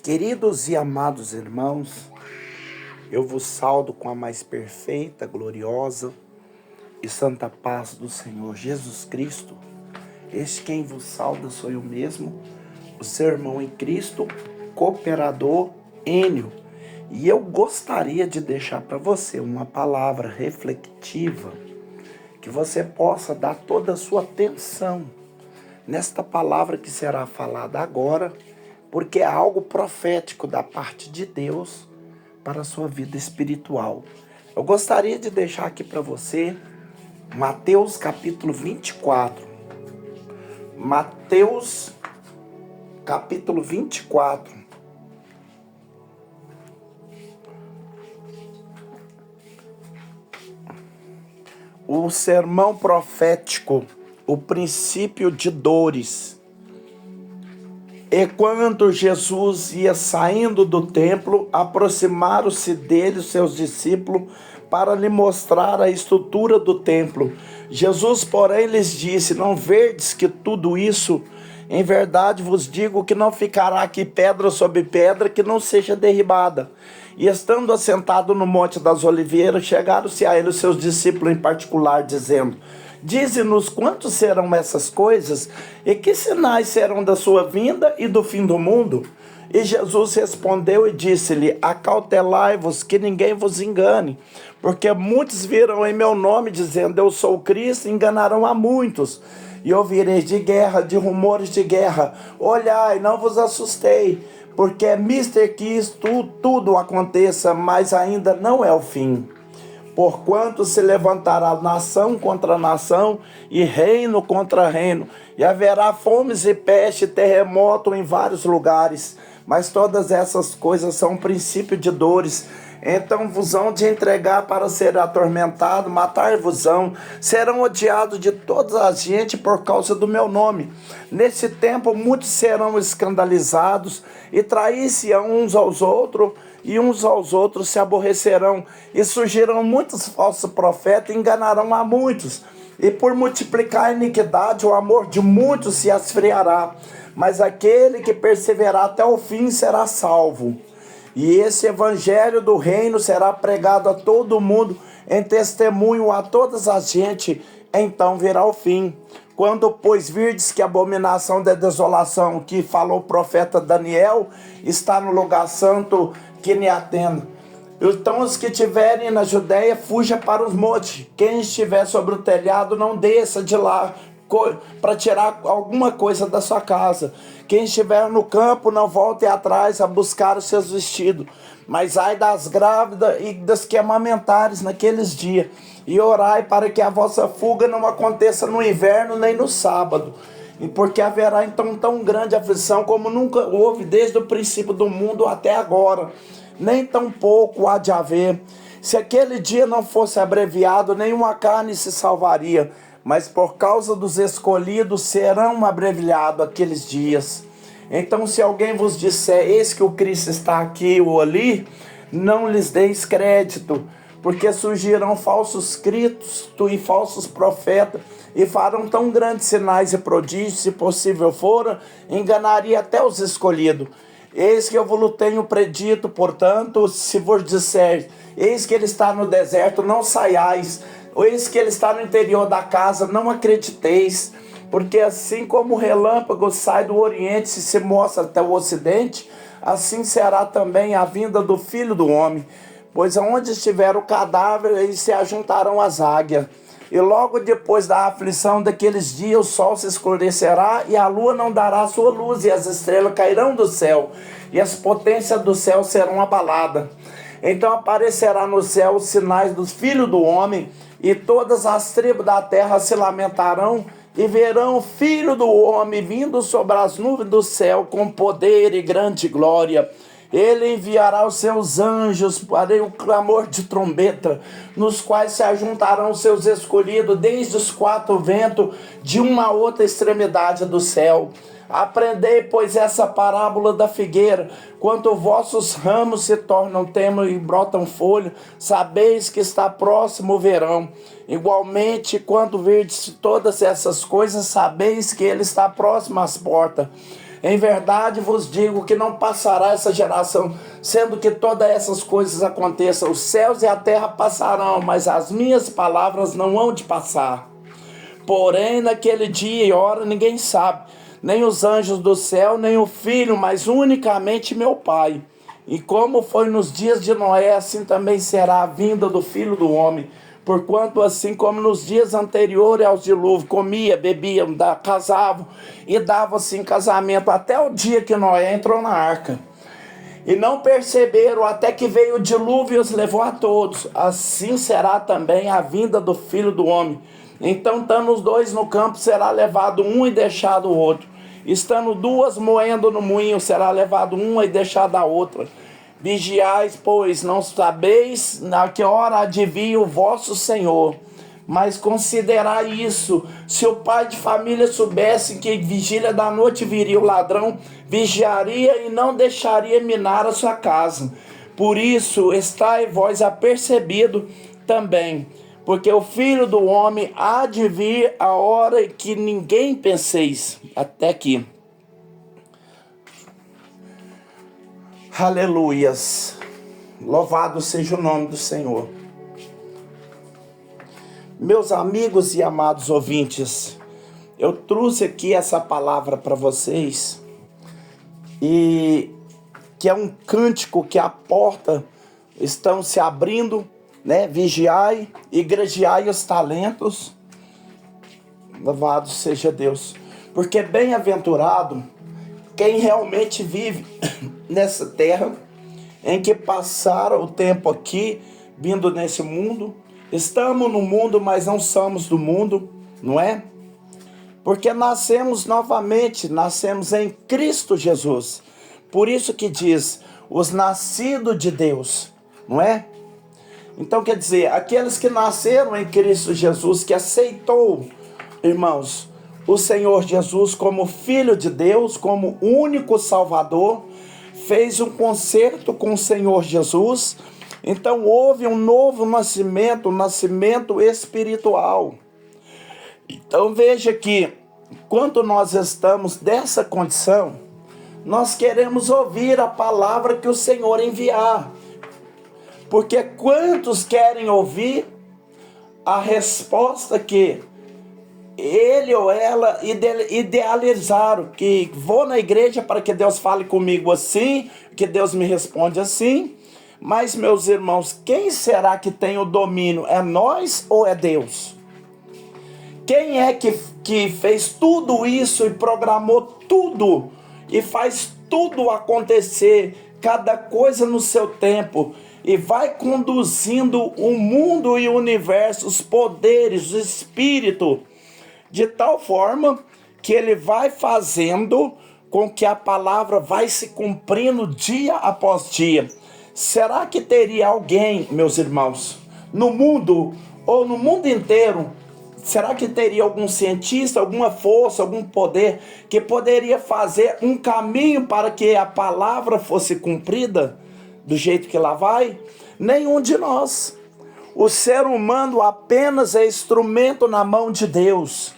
Queridos e amados irmãos, eu vos saudo com a mais perfeita, gloriosa e santa paz do Senhor Jesus Cristo. Este quem vos sauda sou eu mesmo, o seu irmão em Cristo, cooperador Enio. E eu gostaria de deixar para você uma palavra reflexiva, que você possa dar toda a sua atenção nesta palavra que será falada agora, porque é algo profético da parte de Deus para a sua vida espiritual. Eu gostaria de deixar aqui para você Mateus capítulo 24. Mateus capítulo 24. O sermão profético, o princípio de dores. E quando Jesus ia saindo do templo, aproximaram-se dele os seus discípulos para lhe mostrar a estrutura do templo. Jesus, porém, lhes disse: não verdes que tudo isso, em verdade vos digo que não ficará aqui pedra sobre pedra que não seja derribada. E estando assentado no Monte das Oliveiras, chegaram-se a ele os seus discípulos em particular, dizendo: dize-nos quantos serão essas coisas, e que sinais serão da sua vinda e do fim do mundo? E Jesus respondeu e disse-lhe: acautelai-vos que ninguém vos engane, porque muitos virão em meu nome, dizendo: eu sou o Cristo, e enganarão a muitos. E ouvireis de guerra, de rumores de guerra. Olhai, não vos assustei, porque é mister que isto tudo aconteça, mas ainda não é o fim. Porquanto se levantará nação contra nação e reino contra reino, e haverá fomes e peste e terremoto em vários lugares. Mas todas essas coisas são princípio de dores. Então vos hão de entregar para ser atormentado, matar-vos-ão, serão odiados de toda a gente por causa do meu nome. Nesse tempo muitos serão escandalizados e trair-se-ão uns aos outros, e uns aos outros se aborrecerão, e surgirão muitos falsos profetas e enganarão a muitos. E por multiplicar a iniquidade, o amor de muitos se esfriará, mas aquele que perseverar até o fim será salvo. E esse evangelho do reino será pregado a todo mundo, em testemunho a todas as gente, então virá o fim. Quando, pois, virdes que a abominação da desolação que falou o profeta Daniel está no lugar santo que me atenda. Então os que estiverem na Judéia, fuja para os montes. Quem estiver sobre o telhado, não desça de lá para tirar alguma coisa da sua casa. Quem estiver no campo, não volte atrás a buscar os seus vestidos. Mas ai das grávidas e das que amamentares naqueles dias. E orai para que a vossa fuga não aconteça no inverno nem no sábado. E porque haverá então tão grande aflição como nunca houve desde o princípio do mundo até agora. Nem tão pouco há de haver. Se aquele dia não fosse abreviado, nenhuma carne se salvaria. Mas por causa dos escolhidos serão abreviados aqueles dias. Então se alguém vos disser: eis que o Cristo está aqui ou ali, não lhes deis crédito, porque surgirão falsos cristos e falsos profetas, e farão tão grandes sinais e prodígios, se possível fora, enganaria até os escolhidos. Eis que eu vos tenho predito, portanto, se vos disser: eis que ele está no deserto, não saiais, eis que ele está no interior da casa, não acrediteis, porque assim como o relâmpago sai do oriente e se mostra até o ocidente, assim será também a vinda do Filho do Homem. Pois aonde estiver o cadáver, eles se ajuntarão as águias. E logo depois da aflição daqueles dias, o sol se escurecerá, e a lua não dará sua luz, e as estrelas cairão do céu, e as potências do céu serão abaladas. Então aparecerá no céu os sinais dos filhos do homem, e todas as tribos da terra se lamentarão, e verão o Filho do Homem vindo sobre as nuvens do céu com poder e grande glória. Ele enviará os seus anjos para o clamor de trombeta, nos quais se ajuntarão os seus escolhidos desde os quatro ventos, de uma a outra extremidade do céu. Aprendei, pois, essa parábola da figueira: quando vossos ramos se tornam termos e brotam folha, sabeis que está próximo o verão. Igualmente, quando virdes todas essas coisas, sabeis que ele está próximo às portas. Em verdade vos digo que não passará essa geração, sendo que todas essas coisas aconteçam. Os céus e a terra passarão, mas as minhas palavras não hão de passar. Porém, naquele dia e hora ninguém sabe, nem os anjos do céu, nem o Filho, mas unicamente meu Pai. E como foi nos dias de Noé, assim também será a vinda do Filho do Homem. Porquanto assim como nos dias anteriores aos dilúvios, comia, bebia, casavam e davam-se em casamento até o dia que Noé entrou na arca. E não perceberam até que veio o dilúvio e os levou a todos. Assim será também a vinda do Filho do Homem. Então, estando os dois no campo, será levado um e deixado o outro. Estando duas moendo no moinho, será levado uma e deixada a outra. Vigiais, pois não sabeis na que hora há de vir o vosso Senhor. Mas considerai isso: se o pai de família soubesse que vigília da noite viria o ladrão, vigiaria e não deixaria minar a sua casa. Por isso estai vós apercebido também, porque o Filho do Homem há de vir a hora que ninguém penseis. Até aqui. Aleluias. Louvado seja o nome do Senhor. Meus amigos e amados ouvintes, eu trouxe aqui essa palavra para vocês, e que é um cântico que a porta estão se abrindo, né? Vigiai, igrejiai os talentos. Louvado seja Deus. Porque bem-aventurado quem realmente vive nessa terra, em que passaram o tempo aqui, vindo nesse mundo. Estamos no mundo, mas não somos do mundo, não é? Porque nascemos novamente, nascemos em Cristo Jesus. Por isso que diz, os nascidos de Deus, não é? Então quer dizer, aqueles que nasceram em Cristo Jesus, que aceitou, irmãos, o Senhor Jesus como Filho de Deus, como único Salvador, fez um concerto com o Senhor Jesus. Então houve um novo nascimento, um nascimento espiritual. Então veja que, quando nós estamos dessa condição, nós queremos ouvir a palavra que o Senhor enviar. Porque quantos querem ouvir a resposta que ele ou ela idealizaram, que vou na igreja para que Deus fale comigo assim, que Deus me responde assim. Mas, meus irmãos, quem será que tem o domínio? É nós ou é Deus? Quem é que fez tudo isso e programou tudo e faz tudo acontecer, cada coisa no seu tempo, e vai conduzindo o mundo e o universo, os poderes, o espírito, de tal forma que ele vai fazendo com que a palavra vai se cumprindo dia após dia. Será que teria alguém, meus irmãos, no mundo ou no mundo inteiro, será que teria algum cientista, alguma força, algum poder que poderia fazer um caminho para que a palavra fosse cumprida do jeito que lá vai? Nenhum de nós. O ser humano apenas é instrumento na mão de Deus.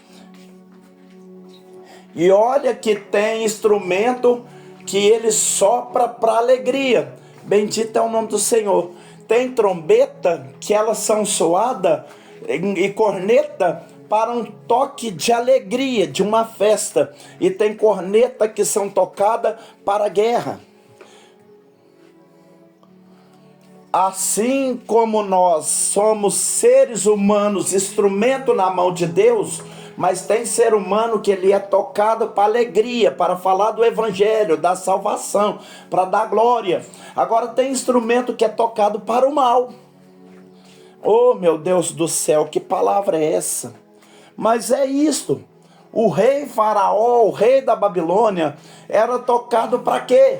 E olha que tem instrumento que ele sopra para alegria. Bendito é o nome do Senhor. Tem trombeta que elas são soadas e corneta para um toque de alegria, de uma festa. E tem corneta que são tocadas para a guerra. Assim como nós somos seres humanos, instrumento na mão de Deus, mas tem ser humano que ele é tocado para alegria, para falar do evangelho, da salvação, para dar glória. Agora tem instrumento que é tocado para o mal. Oh, meu Deus do céu, que palavra é essa? Mas é isto. O rei Faraó, o rei da Babilônia, era tocado para quê?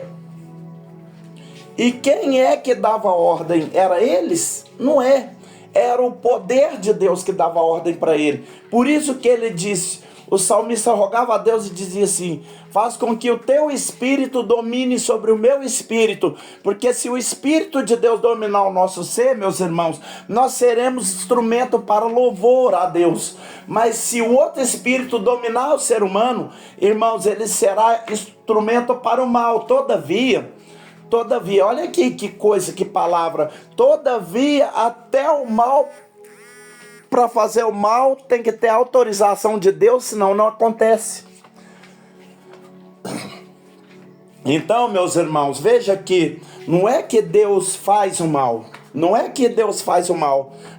E quem é que dava ordem? Era eles? Não é. Era o poder de Deus que dava ordem para ele. Por isso que ele disse, o salmista rogava a Deus e dizia assim: faz com que o teu espírito domine sobre o meu espírito, porque se o espírito de Deus dominar o nosso ser, meus irmãos, nós seremos instrumento para louvor a Deus. Mas se o outro espírito dominar o ser humano, irmãos, ele será instrumento para o mal. Todavia, olha aqui que coisa, que palavra. Todavia, até o mal, para fazer o mal, tem que ter autorização de Deus, senão não acontece. Então, meus irmãos, veja que não é que Deus faz o mal,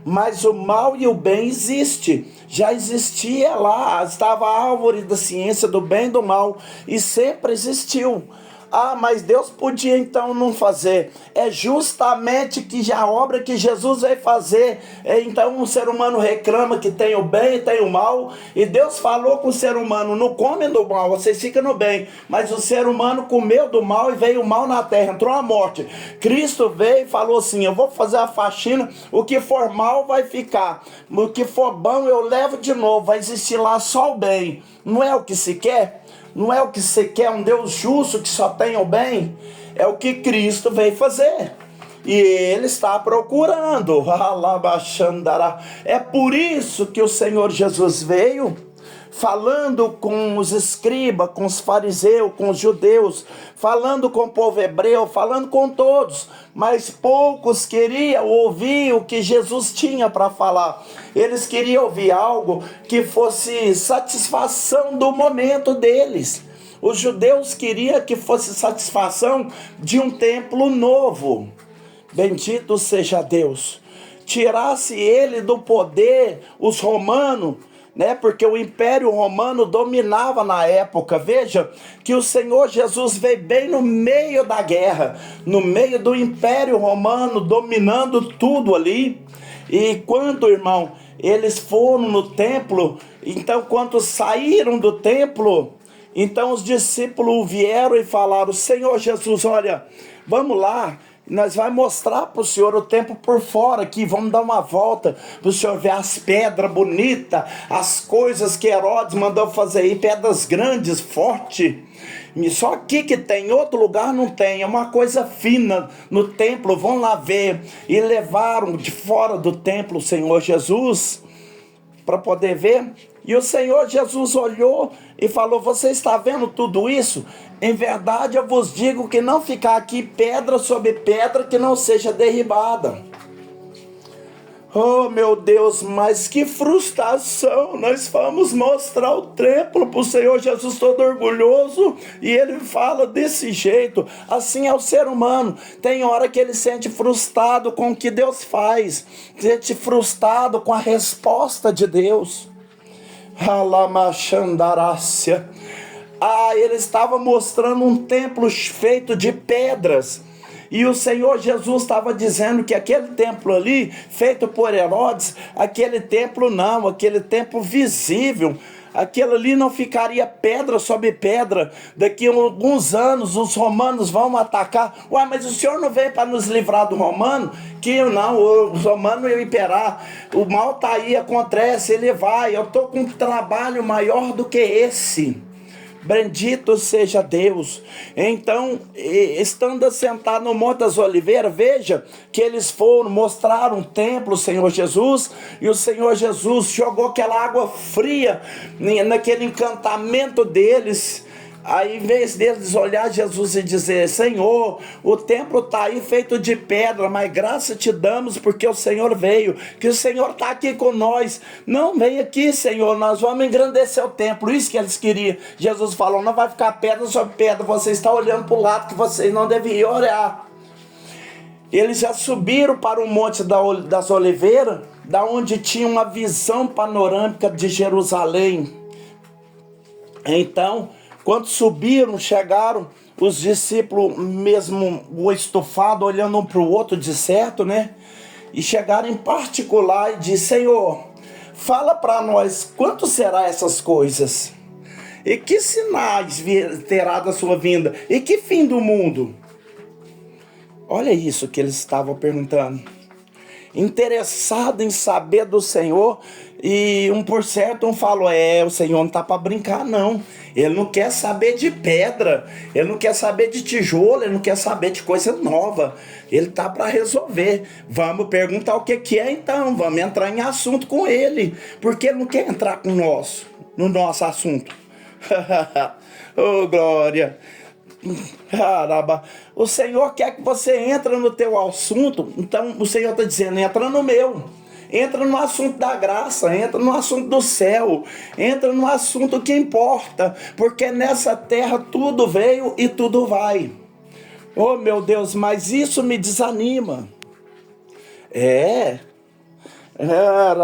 mas o mal e o bem existe. Já existia lá, estava a árvore da ciência do bem e do mal, e sempre existiu. Ah, mas Deus podia então não fazer. É justamente que a obra que Jesus veio fazer. Então o ser humano reclama que tem o bem e tem o mal, e Deus falou com o ser humano: não come do mal, vocês ficam no bem. Mas o ser humano comeu do mal e veio o mal na terra, entrou a morte. Cristo veio e falou assim: eu vou fazer a faxina, o que for mal vai ficar, o que for bom eu levo de novo, vai existir lá só o bem. Não é o que se quer? Não é o que você quer, um Deus justo que só tem o bem? É o que Cristo veio fazer. E Ele está procurando. É por isso que o Senhor Jesus veio, falando com os escribas, com os fariseus, com os judeus, falando com o povo hebreu, falando com todos, mas poucos queriam ouvir o que Jesus tinha para falar. Eles queriam ouvir algo que fosse satisfação do momento deles. Os judeus queriam que fosse satisfação de um templo novo. Bendito seja Deus. Tirasse ele do poder os romanos, porque o Império Romano dominava na época. Veja que o Senhor Jesus veio bem no meio da guerra, no meio do Império Romano, dominando tudo ali. E quando, irmão, eles foram no templo, então quando saíram do templo, então os discípulos vieram e falaram: Senhor Jesus, olha, vamos lá, nós vamos mostrar para o Senhor o templo por fora aqui, vamos dar uma volta para o Senhor ver as pedras bonitas, as coisas que Herodes mandou fazer aí, pedras grandes, fortes. Só aqui que tem, em outro lugar não tem, é uma coisa fina no templo, vão lá ver. E levaram de fora do templo o Senhor Jesus para poder ver. E o Senhor Jesus olhou e falou: você está vendo tudo isso? Em verdade eu vos digo que não ficar aqui pedra sobre pedra que não seja derribada. Oh meu Deus, mas que frustração! Nós vamos mostrar o templo para o Senhor Jesus todo orgulhoso, e ele fala desse jeito. Assim é o ser humano. Tem hora que ele sente frustrado com o que Deus faz, sente frustrado com a resposta de Deus. Alamachandarácia. Ele estava mostrando um templo feito de pedras. E o Senhor Jesus estava dizendo que aquele templo ali, feito por Herodes, aquele templo não, aquele templo visível, aquilo ali não ficaria pedra sobre pedra. Daqui a alguns anos os romanos vão atacar. Ué, mas o Senhor não veio para nos livrar do romano? Que não, os romanos iam imperar. O mal está aí, acontece, ele vai. Eu estou com um trabalho maior do que esse. Bendito seja Deus. Então, estando assentado no Monte das Oliveiras, veja que eles foram, mostraram o templo, o Senhor Jesus, e o Senhor Jesus jogou aquela água fria naquele encantamento deles. Aí, em vez deles olhar Jesus e dizer: Senhor, o templo está aí feito de pedra, mas graça te damos porque o Senhor veio, que o Senhor está aqui com nós. Não, vem aqui, Senhor, nós vamos engrandecer o templo. Isso que eles queriam. Jesus falou: não vai ficar pedra sobre pedra, você está olhando para o lado que vocês não deveriam olhar. Eles já subiram para o Monte das Oliveiras, da onde tinha uma visão panorâmica de Jerusalém. Então, quando subiram, chegaram, os discípulos, mesmo o estufado, olhando um para o outro de certo, e chegaram em particular e disse: Senhor, fala para nós, quanto será essas coisas? E que sinais terá da sua vinda? E que fim do mundo? Olha isso que eles estavam perguntando. interessado em saber do Senhor. E por certo, falou, o Senhor não está para brincar não. Ele não quer saber de pedra, ele não quer saber de tijolo, ele não quer saber de coisa nova. Ele está para resolver. Vamos perguntar o que é então, vamos entrar em assunto com ele, porque ele não quer entrar no nosso assunto. Oh, glória! Caramba, o Senhor quer que você entre no teu assunto. Então o Senhor está dizendo, entra no meu. Entra no assunto da graça, entra no assunto do céu, entra no assunto que importa, porque nessa terra tudo veio e tudo vai. Oh meu Deus, mas isso me desanima. Era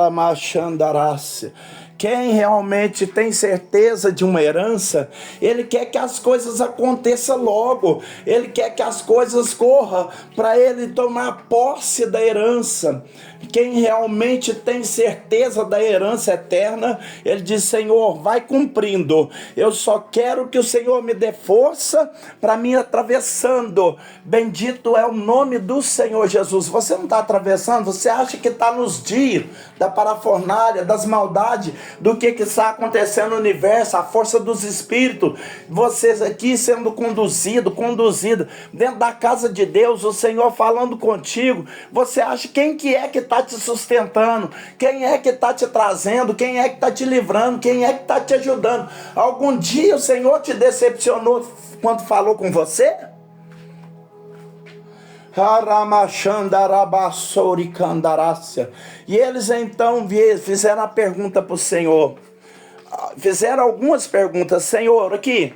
machandarácia. Quem realmente tem certeza de uma herança, ele quer que as coisas aconteçam logo, ele quer que as coisas corram para ele tomar posse da herança. Quem realmente tem certeza da herança eterna, ele diz, Senhor, vai cumprindo, eu só quero que o Senhor me dê força para me atravessando. Bendito é o nome do Senhor Jesus. Você não está atravessando, você acha que está nos dias da parafornália, das maldades, do que está acontecendo no universo, a força dos espíritos, vocês aqui sendo conduzido dentro da casa de Deus, o Senhor falando contigo. Você acha quem que é que está te sustentando, quem é que está te trazendo, quem é que está te livrando, quem é que está te ajudando? Algum dia o Senhor te decepcionou quando falou com você? E eles então fizeram a pergunta para o Senhor. Fizeram algumas perguntas. Senhor, aqui,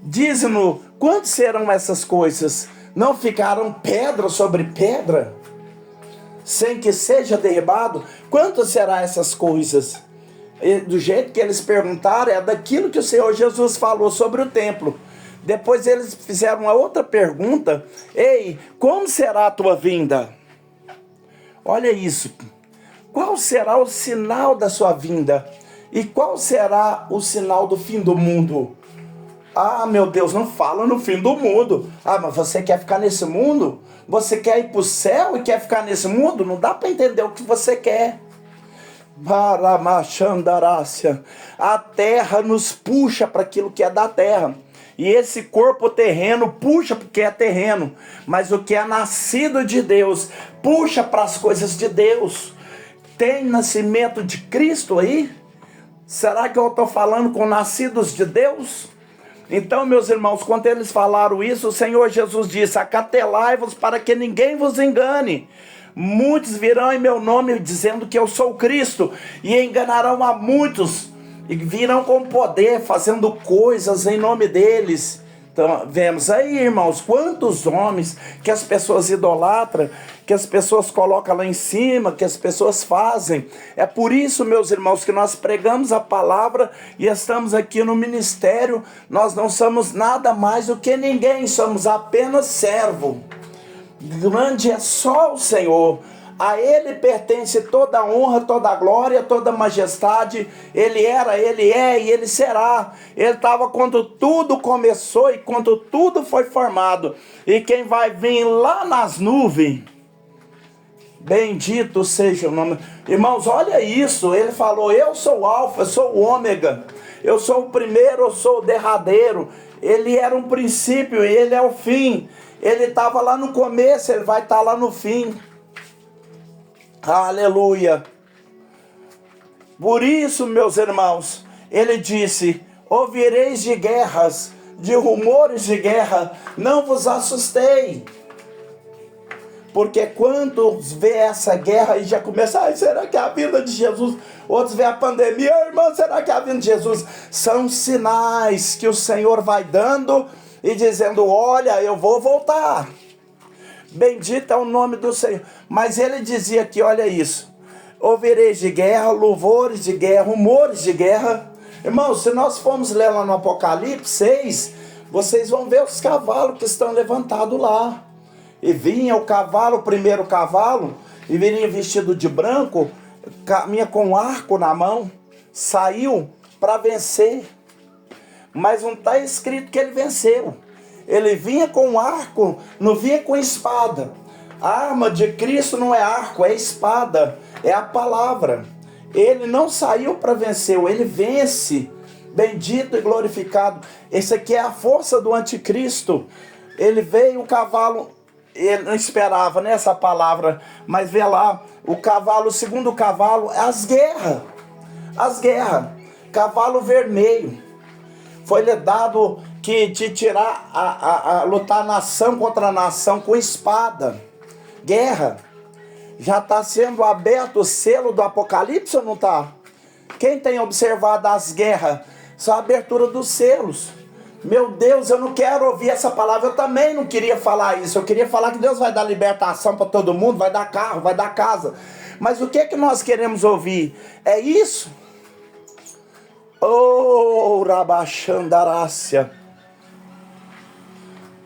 diz-nos, quantas serão essas coisas? Não ficaram pedra sobre pedra, sem que seja derribado? Quantas serão essas coisas? E do jeito que eles perguntaram, é daquilo que o Senhor Jesus falou sobre o templo. Depois eles fizeram uma outra pergunta. Ei, como será a tua vinda? Olha isso. Qual será o sinal da sua vinda? E qual será o sinal do fim do mundo? Ah, meu Deus, não fala no fim do mundo. Ah, mas você quer ficar nesse mundo? Você quer ir para o céu e quer ficar nesse mundo? Não dá para entender o que você quer. Paramachandarácia. A terra nos puxa para aquilo que é da terra. E esse corpo terreno puxa porque é terreno. Mas o que é nascido de Deus puxa para as coisas de Deus. Tem nascimento de Cristo aí? Será que eu estou falando com nascidos de Deus? Então, meus irmãos, quando eles falaram isso, o Senhor Jesus disse, acatelai-vos para que ninguém vos engane. Muitos virão em meu nome dizendo que eu sou Cristo, e enganarão a muitos, e virão com poder, fazendo coisas em nome deles. Então, vemos aí, irmãos, quantos homens que as pessoas idolatram, que as pessoas colocam lá em cima, que as pessoas fazem. É por isso, meus irmãos, que nós pregamos a palavra e estamos aqui no ministério. Nós não somos nada mais do que ninguém, somos apenas servo. Grande é só o Senhor. A Ele pertence toda a honra, toda a glória, toda a majestade. Ele era, Ele é e Ele será. Ele estava quando tudo começou e quando tudo foi formado. E quem vai vir lá nas nuvens, bendito seja o nome. Irmãos, olha isso. Ele falou, eu sou o alfa, eu sou o ômega. Eu sou o primeiro, eu sou o derradeiro. Ele era um princípio e Ele é o fim. Ele estava lá no começo, Ele vai estar lá no fim. Aleluia. Por isso, meus irmãos, ele disse, ouvireis de guerras, de rumores de guerra, não vos assustei. Porque quando vê essa guerra e já começa, será que é a vinda de Jesus? Outros vê a pandemia, irmão, será que é a vinda de Jesus? São sinais que o Senhor vai dando e dizendo, olha, eu vou voltar. Bendito é o nome do Senhor. Mas ele dizia que, olha isso, ouvireis de guerra, louvores de guerra, rumores de guerra. Irmãos, se nós formos ler lá no Apocalipse 6, vocês vão ver os cavalos que estão levantados lá. E vinha o cavalo, o primeiro cavalo, e vinha vestido de branco, caminha com um arco na mão, saiu para vencer. Mas não está escrito que ele venceu. Ele vinha com um arco, não vinha com espada. A arma de Cristo não é arco, é espada, é a palavra. Ele não saiu para vencer, ele vence. Bendito e glorificado. Esse aqui é a força do anticristo. Ele veio, o cavalo, ele não esperava nessa palavra, mas vê lá, o cavalo, o segundo cavalo, as guerras. As guerras. Cavalo vermelho. Foi-lhe dado que de tirar, lutar nação contra nação com espada. Guerra. Já está sendo aberto o selo do Apocalipse ou não está? Quem tem observado as guerras? Só a abertura dos selos. Meu Deus, eu não quero ouvir essa palavra. Eu também não queria falar isso. Eu queria falar que Deus vai dar libertação para todo mundo, vai dar carro, vai dar casa. Mas o que é que nós queremos ouvir? É isso? Oh, Rabaxandarácia.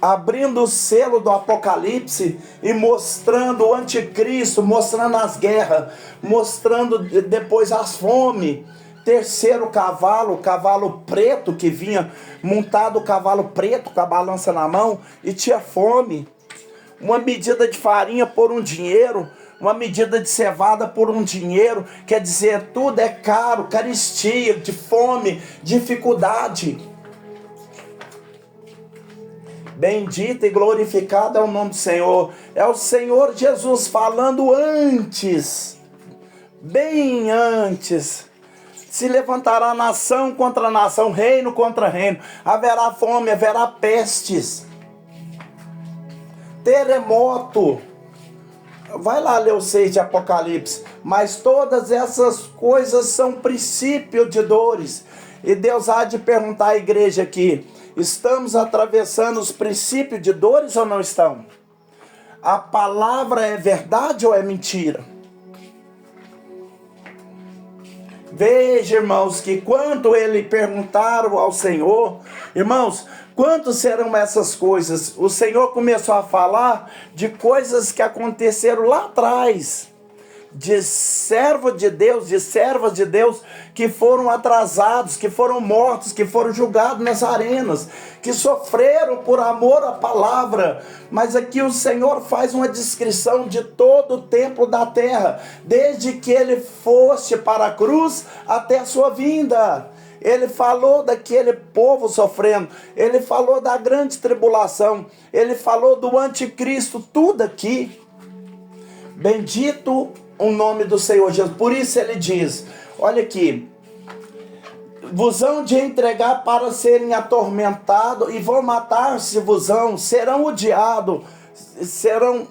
Abrindo o selo do Apocalipse e mostrando o anticristo, mostrando as guerras, mostrando depois as fomes. Terceiro cavalo, o cavalo preto que vinha montado, o cavalo preto com a balança na mão e tinha fome. Uma medida de farinha por um dinheiro, uma medida de cevada por um dinheiro, quer dizer, tudo é caro, carestia, de fome, dificuldade. Bendito e glorificado é o nome do Senhor. É o Senhor Jesus falando antes, bem antes. Se levantará nação contra nação, reino contra reino. Haverá fome, haverá pestes, terremoto. Vai lá ler o 6 de Apocalipse. Mas todas essas coisas são princípio de dores. E Deus há de perguntar à igreja aqui: estamos atravessando os princípios de dores ou não estamos? A palavra é verdade ou é mentira? Veja, irmãos, que quando ele perguntaram ao Senhor, irmãos, quantos serão essas coisas? O Senhor começou a falar de coisas que aconteceram lá atrás, de servos de Deus, de servas de Deus que foram atrasados, que foram mortos, que foram julgados nas arenas, que sofreram por amor à palavra. Mas aqui o Senhor faz uma descrição de todo o templo da terra, desde que ele fosse para a cruz até a sua vinda. Ele falou daquele povo sofrendo, ele falou da grande tribulação, ele falou do anticristo, tudo aqui. Bendito o nome do Senhor Jesus. Por isso ele diz, olha aqui: vos hão de entregar para serem atormentados e vão matar-se vosão, serão odiados, serão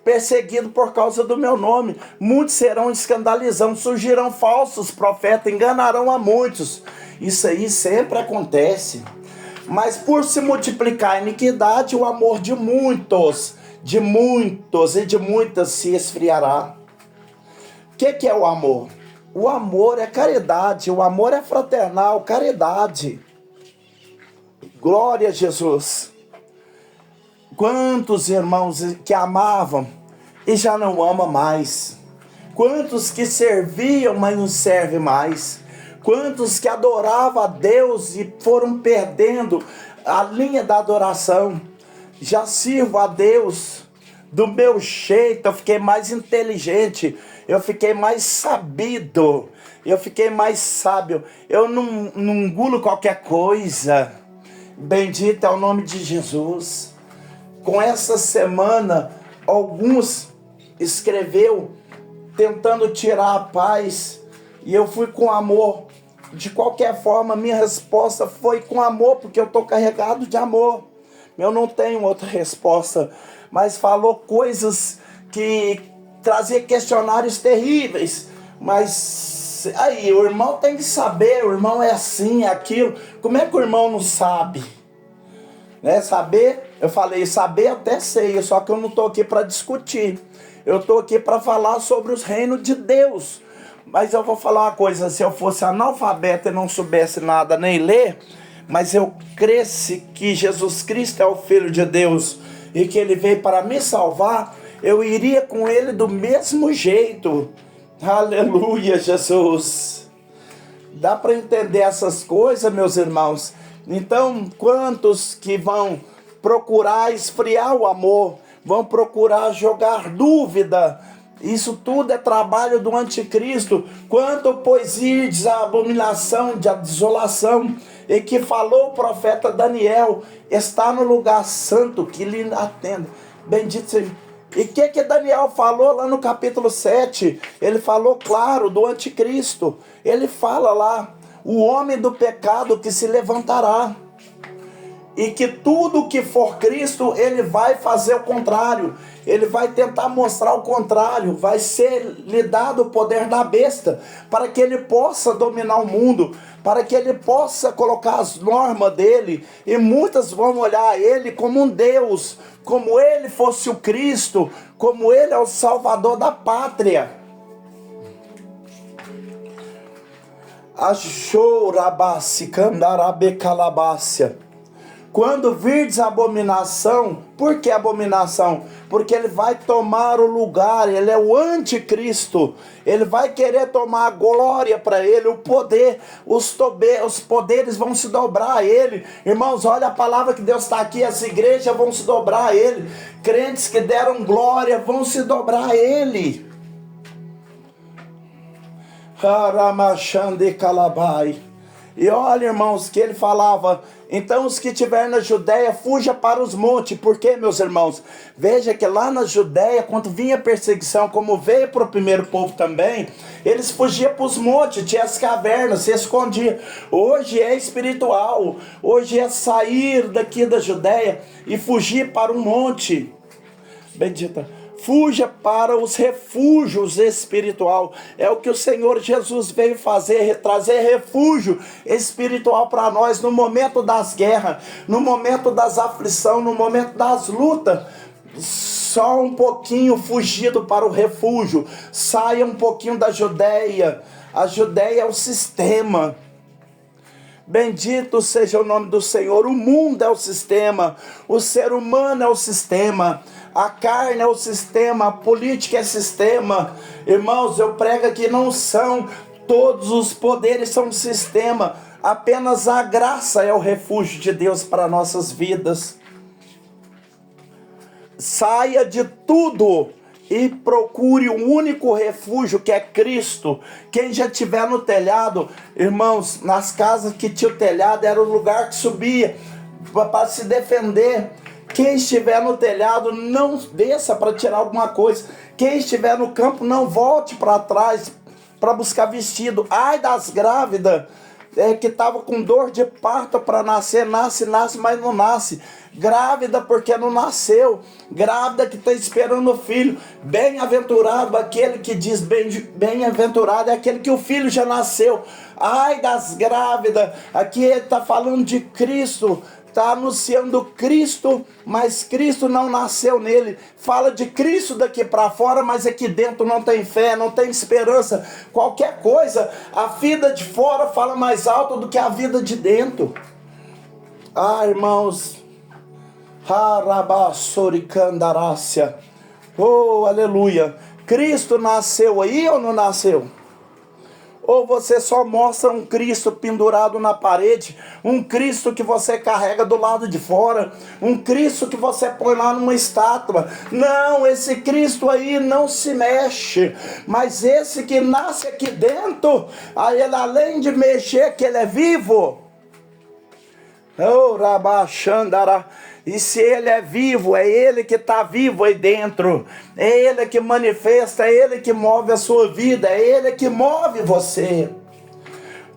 perseguidos por causa do meu nome, muitos serão escandalizados, surgirão falsos profetas, enganarão a muitos. Isso aí sempre acontece. Mas por se multiplicar a iniquidade, o amor de muitos e de muitas se esfriará. O que é o amor? O amor é caridade, o amor é fraternal, caridade. Glória a Jesus. Quantos irmãos que amavam e já não amam mais? Quantos que serviam, mas não servem mais? Quantos que adoravam a Deus e foram perdendo a linha da adoração? Já sirvo a Deus do meu jeito, eu fiquei mais inteligente, eu fiquei mais sabido, eu fiquei mais sábio, eu não engulo qualquer coisa. Bendito é o nome de Jesus. Com essa semana, alguns escreveu tentando tirar a paz, e eu fui com amor. De qualquer forma, minha resposta foi com amor, porque eu estou carregado de amor. Eu não tenho outra resposta. Mas falou coisas que trazia questionários terríveis. Mas aí, o irmão tem que saber, o irmão é assim, é aquilo. Como é que o irmão não sabe? Né? Saber, eu falei, saber até sei, só que eu não estou aqui para discutir. Eu estou aqui para falar sobre os reinos de Deus. Mas eu vou falar uma coisa: se eu fosse analfabeto e não soubesse nada nem ler, mas eu cresci que Jesus Cristo é o Filho de Deus e que ele veio para me salvar, eu iria com ele do mesmo jeito. Aleluia, Jesus. Dá para entender essas coisas, meus irmãos? Então, quantos que vão procurar esfriar o amor, vão procurar jogar dúvida. Isso tudo é trabalho do anticristo. Quando, pois, irdes a abominação de desolação, e que falou o profeta Daniel, está no lugar santo que lhe atenda. Bendito seja. E o que Daniel falou lá no capítulo 7? Ele falou, claro, do anticristo. Ele fala lá, o homem do pecado que se levantará. E que tudo que for Cristo, ele vai fazer o contrário. Ele vai tentar mostrar o contrário. Vai ser lhe dado o poder da besta, para que ele possa dominar o mundo, para que ele possa colocar as normas dele. E muitas vão olhar ele como um Deus, como ele fosse o Cristo, como ele é o Salvador da pátria. Achorabassi, candarabecalabácia. Quando virdes a abominação, por que abominação? Porque ele vai tomar o lugar, ele é o anticristo, ele vai querer tomar a glória para ele, o poder, os poderes vão se dobrar a ele. Irmãos, olha a palavra que Deus está aqui, as igrejas vão se dobrar a ele, crentes que deram glória vão se dobrar a ele. Haramachande calabai. E olha, irmãos, que ele falava, então os que estiverem na Judéia, fuja para os montes. Por quê, meus irmãos? Veja que lá na Judéia, quando vinha perseguição, como veio para o primeiro povo também, eles fugiam para os montes, tinha as cavernas, se escondiam. Hoje é espiritual, hoje é sair daqui da Judéia e fugir para um monte. Bendita. Fuja para os refúgios espiritual. É o que o Senhor Jesus veio fazer, trazer refúgio espiritual para nós no momento das guerras, no momento das aflições, no momento das lutas. Só um pouquinho fugido para o refúgio. Saia um pouquinho da Judéia. A Judéia é o sistema. Bendito seja o nome do Senhor. O mundo é o sistema, o ser humano é o sistema, a carne é o sistema, a política é sistema. Irmãos, eu prego que não são todos os poderes, são um sistema. Apenas a graça é o refúgio de Deus para nossas vidas. Saia de tudo e procure um único refúgio, que é Cristo. Quem já estiver no telhado, irmãos, nas casas que tinha o telhado, era o lugar que subia para se defender. Quem estiver no telhado, não desça para tirar alguma coisa. Quem estiver no campo, não volte para trás para buscar vestido. Ai das grávidas que estavam com dor de parto para nascer, nasce, mas não nasce. Grávida porque não nasceu. Grávida que está esperando o filho. Bem-aventurado aquele que diz bem-aventurado é aquele que o filho já nasceu. Ai das grávidas. Aqui ele está falando de Cristo. Está anunciando Cristo, mas Cristo não nasceu nele. Fala de Cristo daqui para fora, mas aqui dentro não tem fé, não tem esperança. Qualquer coisa, a vida de fora fala mais alto do que a vida de dentro. Ah, irmãos. Harabassoricandarácia. Oh, aleluia. Cristo nasceu aí ou não nasceu? Ou você só mostra um Cristo pendurado na parede, um Cristo que você carrega do lado de fora, um Cristo que você põe lá numa estátua? Não, esse Cristo aí não se mexe, mas esse que nasce aqui dentro, aí ele, além de mexer, que ele é vivo. Oh, Rabachandara. E se ele é vivo, é ele que está vivo aí dentro, é ele que manifesta, é ele que move a sua vida, é ele que move você.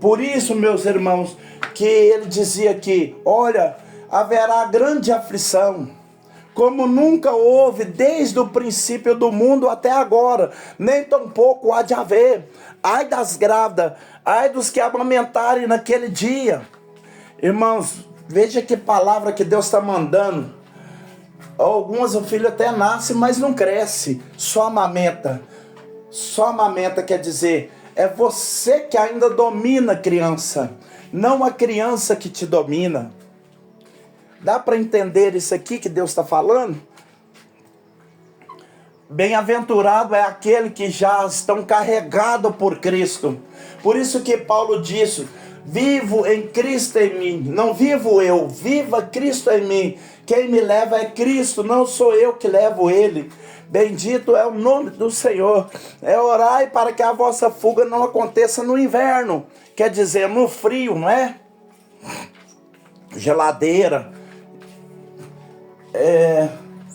Por isso, meus irmãos, que ele dizia que, olha, haverá grande aflição, como nunca houve desde o princípio do mundo até agora, nem tampouco há de haver. Ai das grávidas, ai dos que amamentarem naquele dia. Irmãos, veja que palavra que Deus está mandando. Algumas o filho até nasce, mas não cresce, só amamenta. Só amamenta quer dizer, é você que ainda domina a criança, não a criança que te domina. Dá para entender isso aqui que Deus está falando? Bem-aventurado é aquele que já estão carregados por Cristo. Por isso que Paulo disse: vivo em Cristo em mim, não vivo eu, viva Cristo em mim. Quem me leva é Cristo, não sou eu que levo ele. Bendito é o nome do Senhor. Orai para que a vossa fuga não aconteça no inverno. Quer dizer, no frio, não é? Geladeira.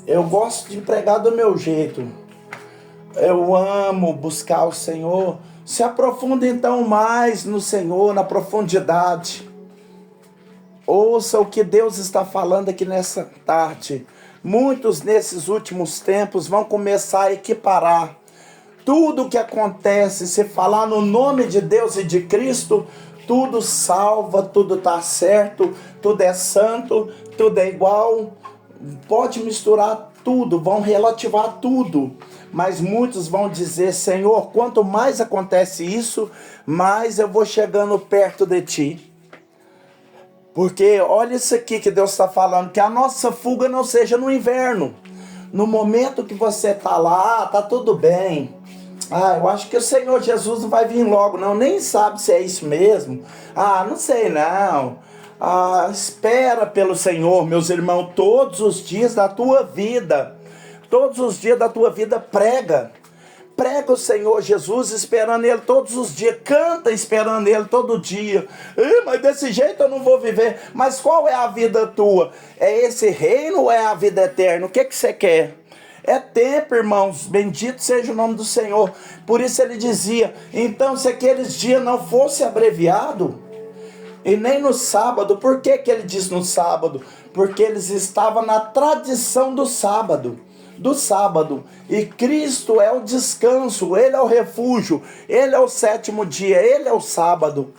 Eu gosto de pregar do meu jeito. Eu amo buscar o Senhor. Se aprofunda então mais no Senhor, na profundidade. Ouça o que Deus está falando aqui nessa tarde. Muitos nesses últimos tempos vão começar a equiparar tudo o que acontece, se falar no nome de Deus e de Cristo, tudo salva, tudo está certo, tudo é santo, tudo é igual. Pode misturar tudo, vão relativar tudo. Mas muitos vão dizer: Senhor, quanto mais acontece isso, mais eu vou chegando perto de Ti. Porque olha isso aqui que Deus está falando, que a nossa fuga não seja no inverno. No momento que você está lá, está tudo bem. Eu acho que o Senhor Jesus não vai vir logo, não. Nem sabe se é isso mesmo. Não sei não. Espera pelo Senhor, meus irmãos, todos os dias da tua vida. Todos os dias da tua vida prega. Prega o Senhor Jesus esperando Ele todos os dias. Canta esperando Ele todo dia. Mas desse jeito eu não vou viver. Mas qual é a vida tua? É esse reino ou é a vida eterna? O que você quer? É tempo, irmãos. Bendito seja o nome do Senhor. Por isso ele dizia: então, se aqueles dias não fosse abreviado, e nem no sábado. Por que ele diz no sábado? Porque eles estavam na tradição do sábado. E Cristo é o descanso, Ele é o refúgio, Ele é o sétimo dia, Ele é o sábado.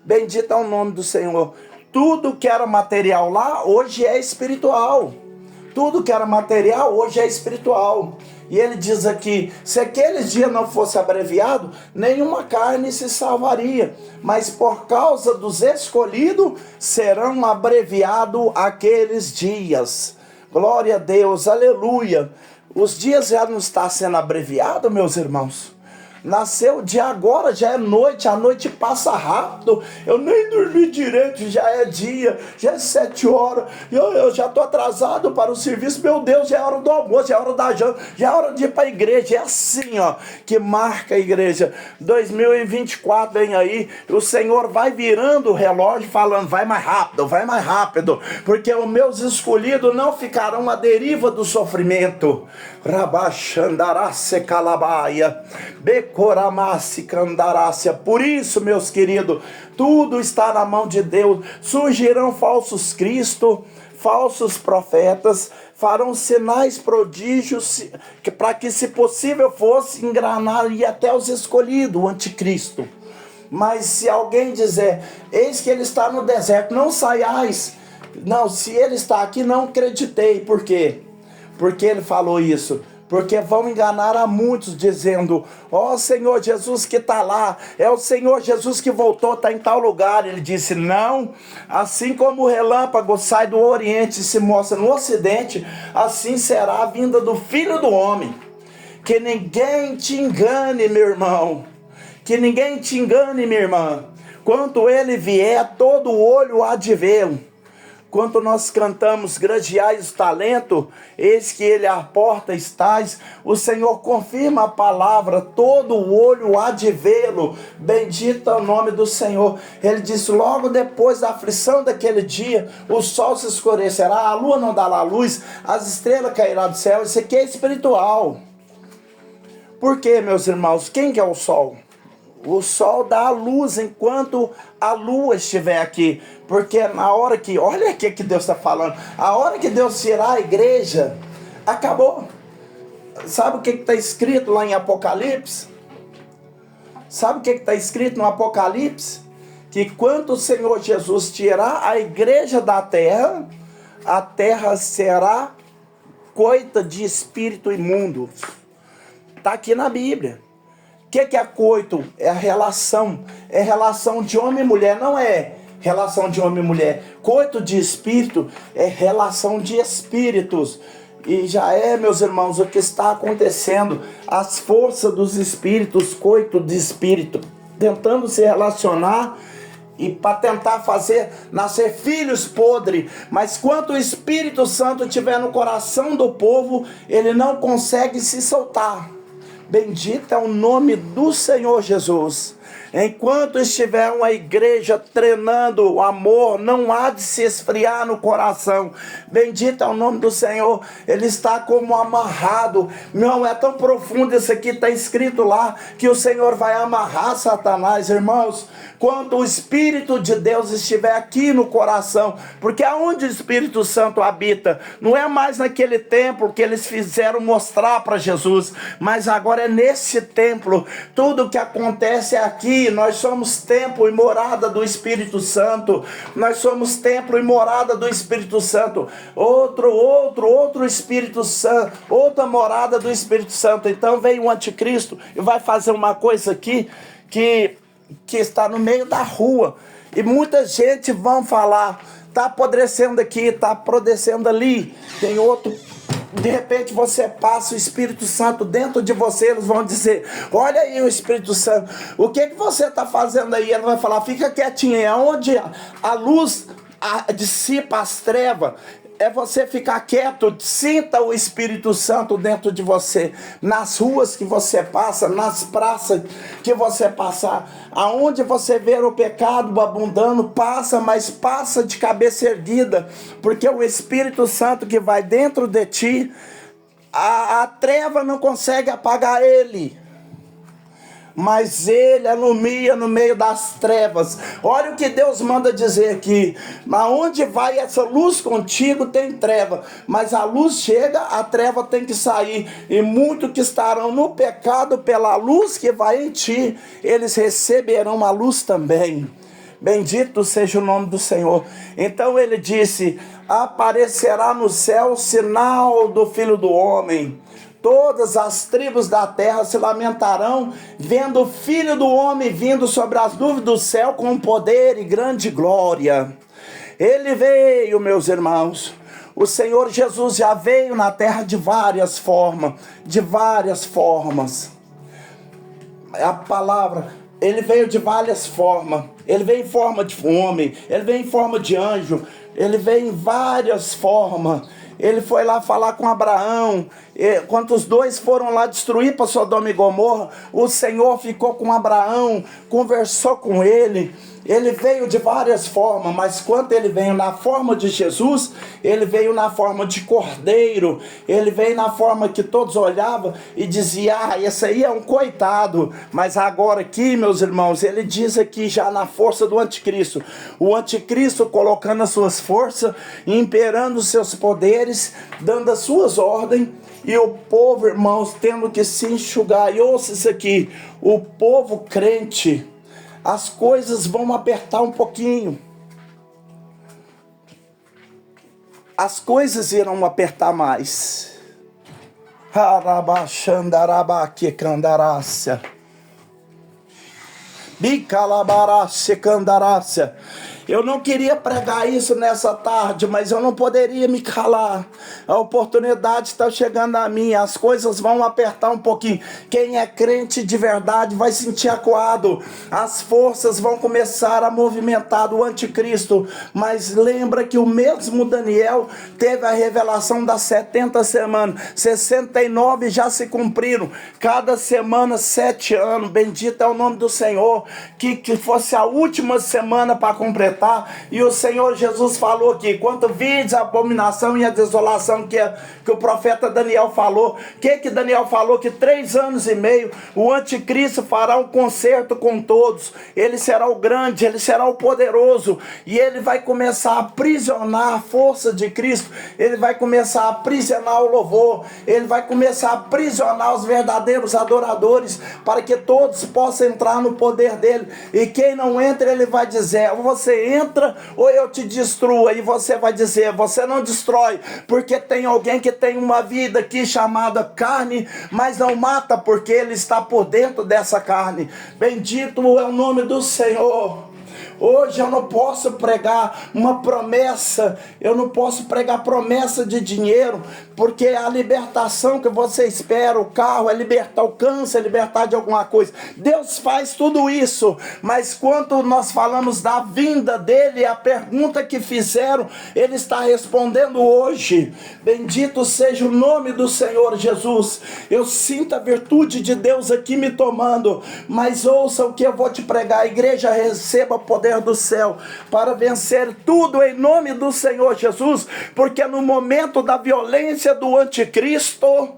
Bendito é o nome do Senhor. Tudo que era material lá, hoje é espiritual. Tudo que era material, hoje é espiritual. E ele diz aqui: se aqueles dias não fosse abreviado, nenhuma carne se salvaria. Mas por causa dos escolhidos, serão abreviados aqueles dias. Glória a Deus, aleluia. Os dias já não estão sendo abreviados, meus irmãos. Nasceu o dia agora, já é noite, a noite passa rápido. Eu nem dormi direito, já é dia, já é 7 horas. Eu já estou atrasado para o serviço. Meu Deus, já é hora do almoço, já é hora da janta, já é hora de ir para a igreja. É assim, que marca a igreja. 2024 vem aí, o Senhor vai virando o relógio falando: vai mais rápido, porque os meus escolhidos não ficarão à deriva do sofrimento. Rabachandarácia calabaia, becoramassi candarácia. Por isso, meus queridos, tudo está na mão de Deus. Surgirão falsos cristos, falsos profetas, farão sinais, prodígios, para que, se possível fosse, enganar e até os escolhidos, o anticristo. Mas se alguém dizer: eis que ele está no deserto, não saiais. Não, se ele está aqui, não acreditei. Por quê? Porque ele falou isso? Porque vão enganar a muitos dizendo: ó Senhor Jesus que está lá, é o Senhor Jesus que voltou, está em tal lugar. Ele disse: não, assim como o relâmpago sai do oriente e se mostra no ocidente, assim será a vinda do Filho do Homem. Que ninguém te engane, meu irmão, que ninguém te engane, minha irmã. Quando ele vier, todo olho há de vê-lo. Quando nós cantamos: grandeais o talento, eis que ele à porta estás, o Senhor confirma a palavra: todo olho há de vê-lo. Bendito é o nome do Senhor. Ele disse: logo depois da aflição daquele dia, o sol se escurecerá, a lua não dará luz, as estrelas cairão do céu. Isso aqui é espiritual. Por quê, meus irmãos? Quem que é o sol? O sol dá a luz enquanto a lua estiver aqui. Porque na hora que... olha o que Deus está falando. A hora que Deus tirar a igreja, acabou. Sabe o que está escrito lá em Apocalipse? Sabe o que está escrito no Apocalipse? Que quando o Senhor Jesus tirar a igreja da terra, a terra será coita de espírito imundo. Está aqui na Bíblia. O que é coito? É a relação. É relação de homem e mulher. Não é relação de homem e mulher. Coito de espírito é relação de espíritos. E já é, meus irmãos, o que está acontecendo. As forças dos espíritos, coito de espírito, tentando se relacionar e para tentar fazer nascer filhos podres. Mas quando o Espírito Santo estiver no coração do povo, ele não consegue se soltar. Bendito é o nome do Senhor Jesus. Enquanto estiver uma igreja treinando o amor, não há de se esfriar no coração. Bendito é o nome do Senhor. Ele está como amarrado. Não, é tão profundo isso aqui, está escrito lá, que o Senhor vai amarrar Satanás, irmãos. Quando o Espírito de Deus estiver aqui no coração, porque aonde o Espírito Santo habita, não é mais naquele templo que eles fizeram mostrar para Jesus, mas agora é nesse templo. Tudo que acontece é aqui. Nós somos templo e morada do Espírito Santo. Nós somos templo e morada do Espírito Santo. Outro Espírito Santo, outra morada do Espírito Santo. Então vem o anticristo e vai fazer uma coisa aqui que está no meio da rua, e muita gente vão falar, está apodrecendo aqui, está apodrecendo ali, tem outro. De repente você passa o Espírito Santo dentro de você, eles vão dizer, olha aí o Espírito Santo, o que você está fazendo aí? Ele vai falar, fica quietinho, é onde a luz dissipa as trevas. É você ficar quieto, sinta o Espírito Santo dentro de você, nas ruas que você passa, nas praças que você passar, aonde você vê o pecado abundando, passa, mas passa de cabeça erguida, porque o Espírito Santo que vai dentro de ti, a treva não consegue apagar ele. Mas ele alumia no meio das trevas. Olha o que Deus manda dizer aqui. Aonde vai essa luz contigo tem treva, mas a luz chega, a treva tem que sair. E muitos que estarão no pecado pela luz que vai em ti, eles receberão a luz também. Bendito seja o nome do Senhor. Então ele disse, aparecerá no céu o sinal do Filho do Homem. Todas as tribos da terra se lamentarão, vendo o Filho do Homem vindo sobre as nuvens do céu com poder e grande glória. Ele veio, meus irmãos. O Senhor Jesus já veio na terra de várias formas. A palavra, ele veio de várias formas. Ele veio em forma de homem, ele veio em forma de anjo, ele veio em várias formas. Ele foi lá falar com Abraão. Quando os dois foram lá destruir para Sodoma e Gomorra, o Senhor ficou com Abraão, conversou com ele. Ele veio de várias formas, mas quando ele veio na forma de Jesus, ele veio na forma de cordeiro. Ele veio na forma que todos olhavam e diziam, esse aí é um coitado. Mas agora aqui, meus irmãos, ele diz aqui já na força do anticristo. O anticristo colocando as suas forças, imperando os seus poderes, dando as suas ordens. E o povo, irmãos, tendo que se enxugar. E ouça isso aqui, o povo crente, as coisas vão apertar um pouquinho. As coisas irão apertar mais. Harabachandarabaquecandarácia. Bicalabarácia. Eu não queria pregar isso nessa tarde, mas eu não poderia me calar. A oportunidade está chegando a mim, as coisas vão apertar um pouquinho. Quem é crente de verdade vai sentir acuado. As forças vão começar a movimentar do anticristo. Mas lembra que o mesmo Daniel teve a revelação das 70 semanas. 69 já se cumpriram. Cada semana 7 anos. Bendito é o nome do Senhor. Que fosse a última semana para completar. E o Senhor Jesus falou aqui, quanto vides a abominação e a desolação que o profeta Daniel falou. Que Daniel falou? Que 3 anos e meio o anticristo fará um concerto com todos. Ele será o grande, ele será o poderoso, e ele vai começar a aprisionar a força de Cristo. Ele vai começar a aprisionar o louvor. Ele vai começar a aprisionar os verdadeiros adoradores, para que todos possam entrar no poder dele. E quem não entra, ele vai dizer, você entra ou eu te destruo. E você vai dizer, você não destrói, porque tem alguém que tem uma vida aqui chamada carne, mas não mata, porque ele está por dentro dessa carne. Bendito é o nome do Senhor. Hoje eu não posso pregar uma promessa, eu não posso pregar promessa de dinheiro, porque a libertação que você espera, o carro, é libertar o câncer, é libertar de alguma coisa. Deus faz tudo isso, mas quando nós falamos da vinda dele, a pergunta que fizeram, ele está respondendo hoje. Bendito seja o nome do Senhor Jesus. Eu sinto a virtude de Deus aqui me tomando, mas ouça o que eu vou te pregar. A igreja receba o poder do céu para vencer tudo em nome do Senhor Jesus, porque no momento da violência do anticristo,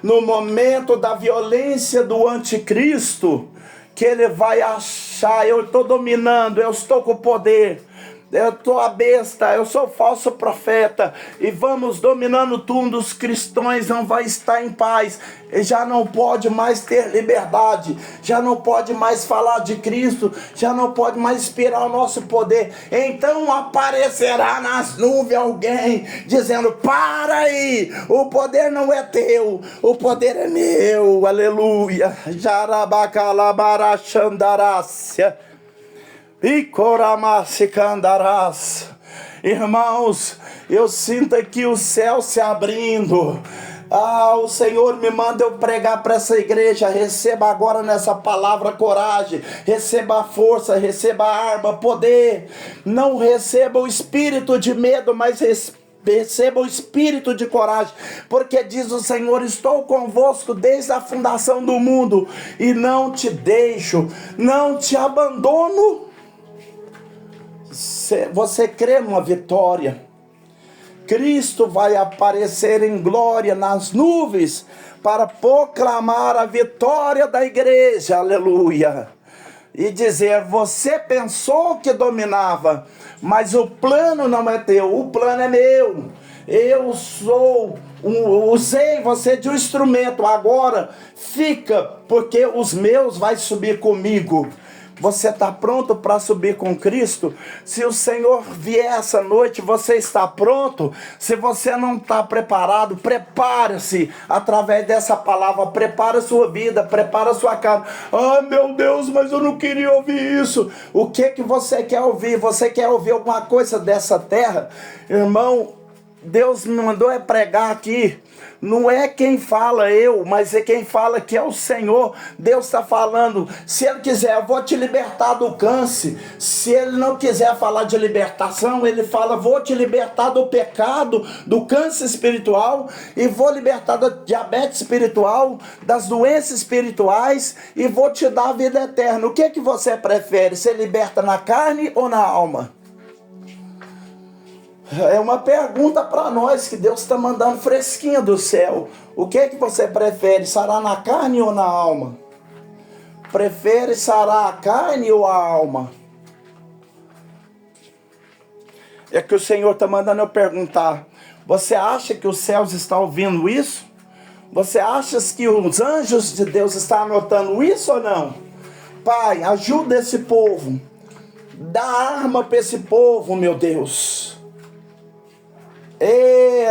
no momento da violência do anticristo, que ele vai achar, eu estou dominando, eu estou com poder, eu estou a besta, eu sou falso profeta, e vamos dominando tudo, os cristãos não vai estar em paz, e já não pode mais ter liberdade, já não pode mais falar de Cristo, já não pode mais esperar o nosso poder. Então aparecerá nas nuvens alguém dizendo: para aí, o poder não é teu, o poder é meu, aleluia. Jarabacalabarachandarácia. Irmãos, eu sinto aqui o céu se abrindo. O Senhor me manda eu pregar para essa igreja. Receba agora nessa palavra coragem, receba a força, receba a arma, poder. Não receba o espírito de medo, mas receba o espírito de coragem, porque diz o Senhor: estou convosco desde a fundação do mundo, e não te deixo, não te abandono. Você crê numa vitória? Cristo vai aparecer em glória nas nuvens para proclamar a vitória da igreja, aleluia, e dizer: você pensou que dominava, mas o plano não é teu, o plano é meu. Eu usei você de um instrumento, agora fica, porque os meus vai subir comigo. Você está pronto para subir com Cristo? Se o Senhor vier essa noite, você está pronto? Se você não está preparado, prepare-se através dessa palavra. Prepare a sua vida, prepare a sua casa. Meu Deus, mas eu não queria ouvir isso. O que você quer ouvir? Você quer ouvir alguma coisa dessa terra? Irmão, Deus me mandou pregar aqui. Não é quem fala eu, mas é quem fala que é o Senhor. Deus está falando: se Ele quiser, eu vou te libertar do câncer. Se Ele não quiser falar de libertação, Ele fala: vou te libertar do pecado, do câncer espiritual, e vou libertar da diabetes espiritual, das doenças espirituais, e vou te dar a vida eterna. O que você prefere? Ser liberta na carne ou na alma? É uma pergunta para nós que Deus está mandando fresquinha do céu. O que você prefere, sarar na carne ou na alma? Prefere sarar a carne ou a alma? É que o Senhor está mandando eu perguntar. Você acha que os céus estão ouvindo isso? Você acha que os anjos de Deus estão anotando isso ou não? Pai, ajuda esse povo. Dá arma para esse povo, meu Deus. É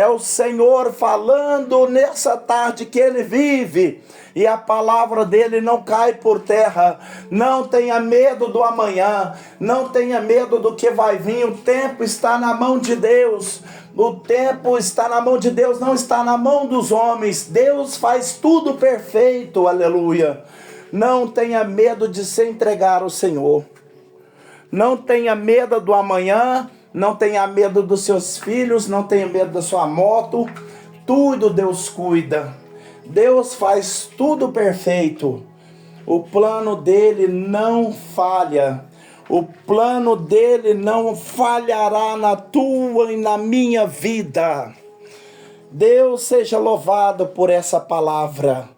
o Senhor falando nessa tarde que Ele vive, e a palavra dele não cai por terra. Não tenha medo do amanhã, não tenha medo do que vai vir. O tempo está na mão de Deus. O tempo está na mão de Deus, não está na mão dos homens. Deus faz tudo perfeito, aleluia. Não tenha medo de se entregar ao Senhor. Não tenha medo do amanhã, não tenha medo dos seus filhos, não tenha medo da sua moto. Tudo Deus cuida. Deus faz tudo perfeito. O plano dele não falha. O plano dele não falhará na tua e na minha vida. Deus seja louvado por essa palavra.